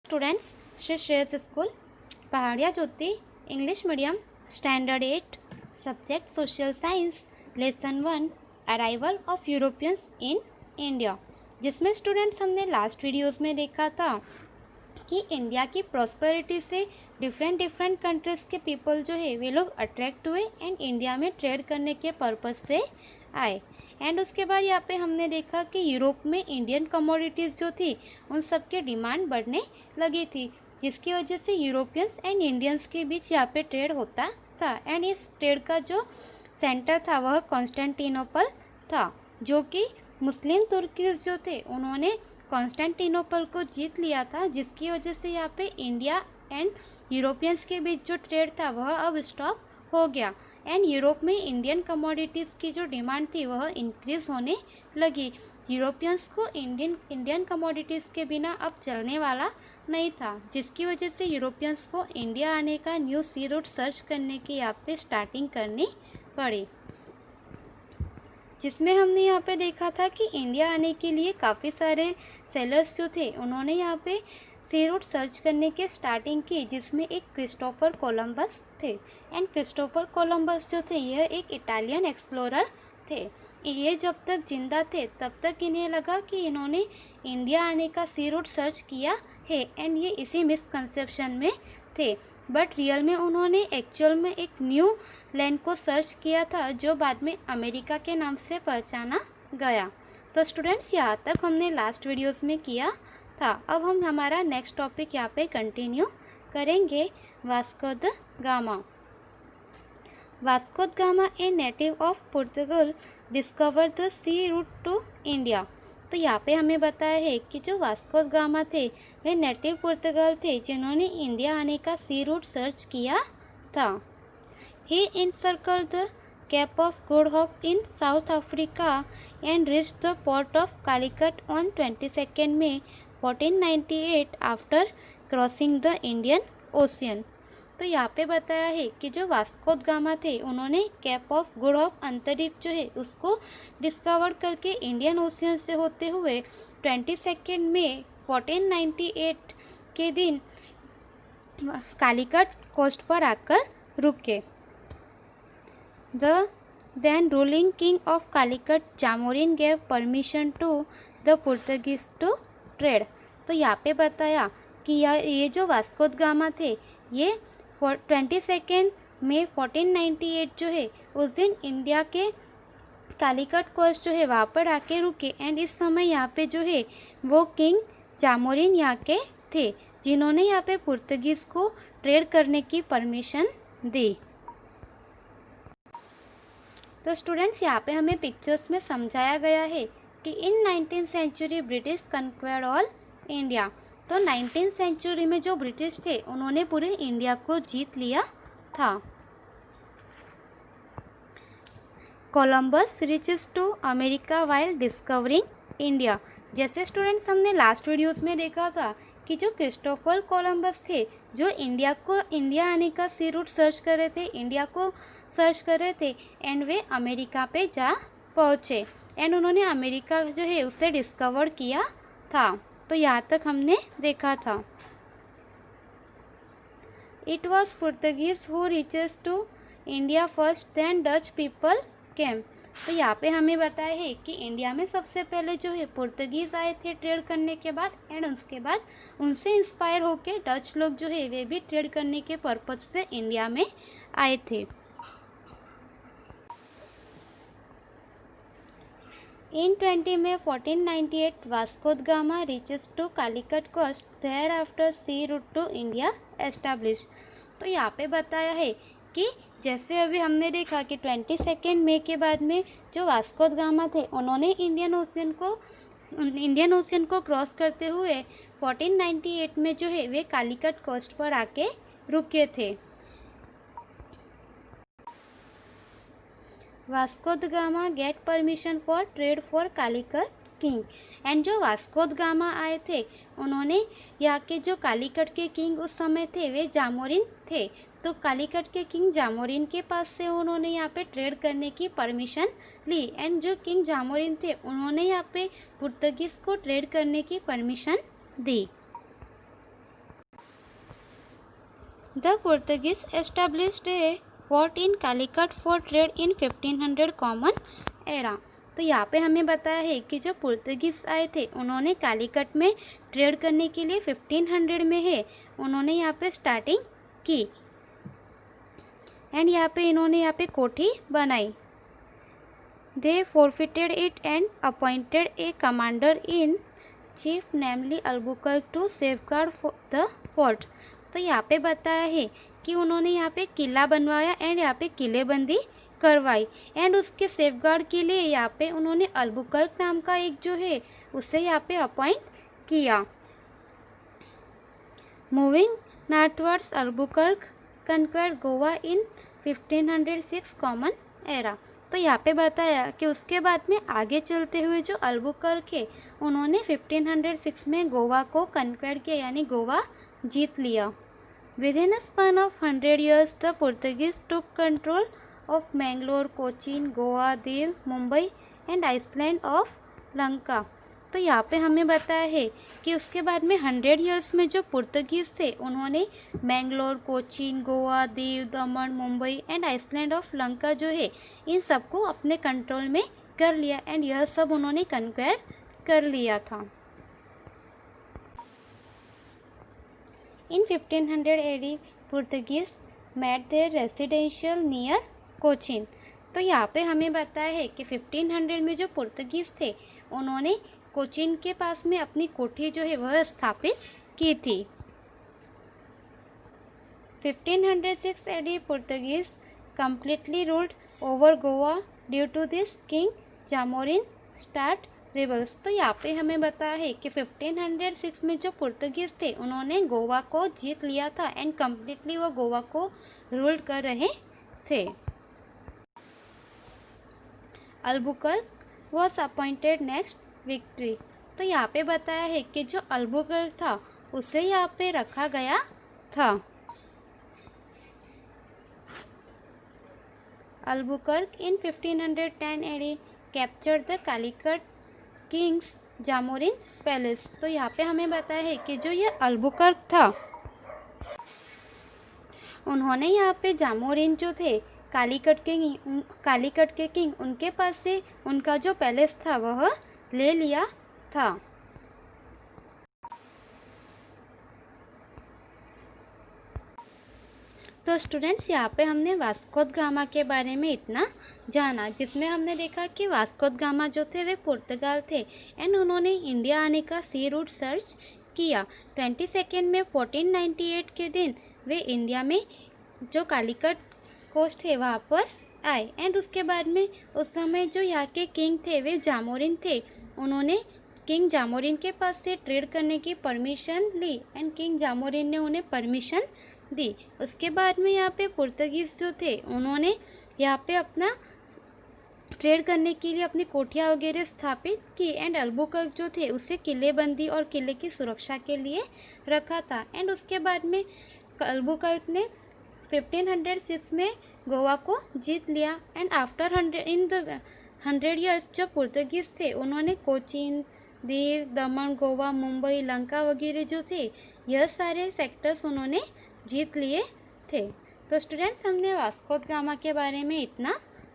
Students, Shri Shreyas school Pahadiya Jyoti English medium standard 8 subject social science lesson 1 arrival of Europeans in India, जिसमें students हमने last videos में देखा था कि इंडिया की प्रॉस्पेरिटी से डिफरेंट कंट्रीज़ के पीपल जो है वे लोग अट्रैक्ट हुए एंड इंडिया में ट्रेड करने के पर्पज़ से आए। एंड उसके बाद यहाँ पे हमने देखा कि यूरोप में इंडियन कमोडिटीज़ जो थी उन सब की डिमांड बढ़ने लगी थी, जिसकी वजह से यूरोपियंस एंड इंडियंस के बीच यहाँ पे ट्रेड होता था। एंड इस ट्रेड का जो सेंटर था वह कॉन्स्टेंटिनोपल था, जो कि मुस्लिम तुर्कीज जो थे उन्होंने कॉन्स्टेंटिनोपल को जीत लिया था, जिसकी वजह से यहाँ पे इंडिया एंड यूरोपियंस के बीच जो ट्रेड था वह अब स्टॉप हो गया। एंड यूरोप में इंडियन कमोडिटीज़ की जो डिमांड थी वह इंक्रीज़ होने लगी। यूरोपियंस को इंडियन कमोडिटीज़ के बिना अब चलने वाला नहीं था, जिसकी वजह से यूरोपियंस को इंडिया आने का न्यू सी रूट सर्च करने की यहाँ पे स्टार्टिंग करनी पड़ी, जिसमें हमने यहाँ पे देखा था कि इंडिया आने के लिए काफ़ी सारे सेलर्स जो थे उन्होंने यहाँ पे सी रूट सर्च करने की स्टार्टिंग की, जिसमें एक क्रिस्टोफर कोलंबस थे। एंड क्रिस्टोफर कोलंबस जो थे यह एक इटालियन एक्सप्लोरर थे। ये जब तक जिंदा थे तब तक इन्हें लगा कि इन्होंने इंडिया आने का सी रूट सर्च किया है एंड ये इसी मिसकंसेप्शन में थे, बट रियल में उन्होंने एक्चुअल में एक न्यू लैंड को सर्च किया था जो बाद में अमेरिका के नाम से पहचाना गया। तो स्टूडेंट्स, यहाँ तक हमने लास्ट वीडियोस में किया था। अब हम हमारा नेक्स्ट टॉपिक यहाँ पे कंटिन्यू करेंगे। Vasco da Gama. Vasco da Gama a native of Portugal discover the sea route to India. तो यहाँ पे हमें बताया है कि जो वास्को द गामा थे वे नेटिव पुर्तगाल थे जिन्होंने इंडिया आने का सी रूट सर्च किया था। He encircle the Cape of Good Hope in South Africa and reached the port of Calicut on 22nd May 1498 after crossing the Indian Ocean। तो यहाँ पे बताया है कि जो वास्को द गामा थे उन्होंने कैप ऑफ गुड होप अंतरिक्ष जो है उसको डिस्कवर करके इंडियन ओशियन से होते हुए 22 मई 1498 के दिन कालीकट कोस्ट पर आकर रुके। The then ruling king of Calicut Jamorin gave permission to the Portuguese to trade। तो यहाँ पे बताया कि ये जो वास्को द गामा थे ये 22 मई 1498 जो है उस दिन इंडिया के कालीकट कोस्ट जो है वहाँ पर आके रुके। एंड इस समय यहाँ पे जो है वो किंग जामोरिन यहाँ के थे जिन्होंने यहाँ पे पुर्तगीज़ को ट्रेड करने की परमिशन दी। तो स्टूडेंट्स, यहाँ पे हमें पिक्चर्स में समझाया गया है कि in 19th century British conquered all India. तो 19th सेंचुरी में जो ब्रिटिश थे उन्होंने पूरे इंडिया को जीत लिया था। Columbus reaches to America while discovering India. जैसे स्टूडेंट्स हमने लास्ट वीडियोस में देखा था कि जो क्रिस्टोफर कोलंबस थे जो इंडिया आने का सी रूट सर्च कर रहे थे, इंडिया को सर्च कर रहे थे एंड वे अमेरिका पे जा पहुँचे एंड उन्होंने अमेरिका जो है उसे डिस्कवर किया था। तो यहाँ तक हमने देखा था। It was Portuguese who reaches to India first then Dutch people came. तो यहाँ पे हमें बताया है कि इंडिया में सबसे पहले जो है पुर्तगीज़ आए थे ट्रेड करने के बाद एंड उसके बाद उनसे इंस्पायर होके डच लोग जो है वे भी ट्रेड करने के पर्पज से इंडिया में आए थे। In 20 May 1498, Vasco da Gama reaches to Calicut coast. Thereafter, sea route to India established। तो यहाँ पे बताया है कि जैसे अभी हमने देखा कि 22 मई के बाद में जो वास्को द गामा थे उन्होंने इंडियन ओशियन को क्रॉस करते हुए 1498 में जो है वे कालीकट कोस्ट पर आके रुके थे। Vasco da gamma get permission for trade for Calicut king. And जो वास्को द गामा आए थे उन्होंने यहाँ के जो कालीकट के किंग उस समय थे वे जामोरिन थे। तो कालीकट के किंग जामोरिन के पास से उन्होंने यहाँ पे ट्रेड करने की परमिशन ली एंड जो किंग जामोरिन थे उन्होंने यहाँ पे पुर्तगीज़ को ट्रेड करने की permission the. The Portuguese established A fort in Calicut for trade in 1500 common era. तो यहाँ पे हमें बताया है कि जो पुर्तगीज आए थे उन्होंने कालीकट में ट्रेड करने के लिए 1500 में है उन्होंने यहाँ पे स्टार्टिंग की एंड यहाँ पे इन्होंने यहाँ पे कोठी बनाई। They forfeited it and appointed a commander in chief namely Albuquerque to safeguard the fort. तो यहाँ पे बताया है कि उन्होंने यहाँ पे किला बनवाया एंड यहाँ पे किलेबंदी करवाई एंड उसके सेफगार्ड के लिए यहाँ पे उन्होंने अल्बुकर्क नाम का एक जो है उसे यहाँ पे अपॉइंट किया। Moving northwards Albuquerque conquer Goa in 1506 common era. तो यहाँ पे बताया कि उसके बाद में आगे चलते हुए जो अल्बुकर्क है उन्होंने 1506 में गोवा को कन्क्वेयर किया यानी गोवा जीत लिया। Within a span of 100 years the Portuguese took control of Mangalore, Cochin, Goa, Diu, Mumbai and island of Lanka. तो यहाँ पे हमें बताया है कि उसके बाद में 100 years में जो पुर्तगीज़ थे उन्होंने Mangalore, Cochin, Goa, Diu, Daman, Mumbai and island of Lanka जो है इन सबको अपने कंट्रोल में कर लिया एंड यह सब उन्होंने कन्क्वेयर कर लिया था। In 1500 AD Portuguese made their residential near Cochin. तो यहाँ पे हमें बताया है कि 1500 में जो पुर्तगीज़ थे उन्होंने कोचीन के पास में अपनी कोठी जो है वह स्थापित की थी। 1506 AD Portuguese completely ruled over Goa due to this king Zamorin start rebels. तो यहाँ पे हमें बताया है कि 1506 में जो पुर्तगीज थे उन्होंने गोवा को जीत लिया था एंड कम्प्लीटली वो गोवा को रूल्ड कर रहे थे। Albuquerque was appointed next victory. तो यहाँ पे बताया है कि जो अल्बुकर्क था उसे यहाँ पे रखा गया था। Albuquerque in 1510 AD captured the Calicut kings Zamorin palace. तो यहाँ पे हमें बताया है कि जो ये अल्बुकर्क था उन्होंने यहाँ पे जामोरिन जो थे कालीकट के किंग उनके पास से उनका जो पैलेस था वह ले लिया था। तो स्टूडेंट्स यहाँ पे हमने वास्को द गामा के बारे में इतना जाना जिसमें हमने देखा कि वास्को द गामा जो थे वे पुर्तगाल थे एंड उन्होंने इंडिया आने का सी रूट सर्च किया। 22 में 1498 के दिन वे इंडिया में जो कालीकट कोस्ट है वहाँ पर आए एंड उसके बाद में उस समय जो यहाँ के किंग थे वे जामोरिन थे। उन्होंने किंग जामोरिन के पास से ट्रेड करने की permission Lee and king Zamorin ने उन्हें परमिशन दी। उसके बाद में यहाँ पे पुर्तगीज़ जो थे उन्होंने यहाँ पे अपना ट्रेड करने के लिए अपनी कोठियाँ वगैरह स्थापित की एंड अल्बुकर्क जो थे उसे किलेबंदी और किले की सुरक्षा के लिए रखा था एंड उसके बाद में अल्बुकर्क ने 1506 में गोवा को जीत लिया एंड आफ्टर 100 years जो पुर्तगीज़ थे उन्होंने कोचीन, दीव, दमन, गोवा, मुंबई, लंका वगैरह जो थे यह सारे सेक्टर्स उन्होंने जीत लिए थे। तो स्टूडेंट्स हमने वास्को द गामा के बारे में इतना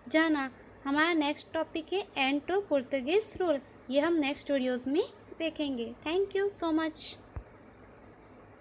जाना। हमारा नेक्स्ट टॉपिक है एंड टू पुर्तगीज रूल। ये हम नेक्स्ट वीडियोज़ में देखेंगे। Thank you so much.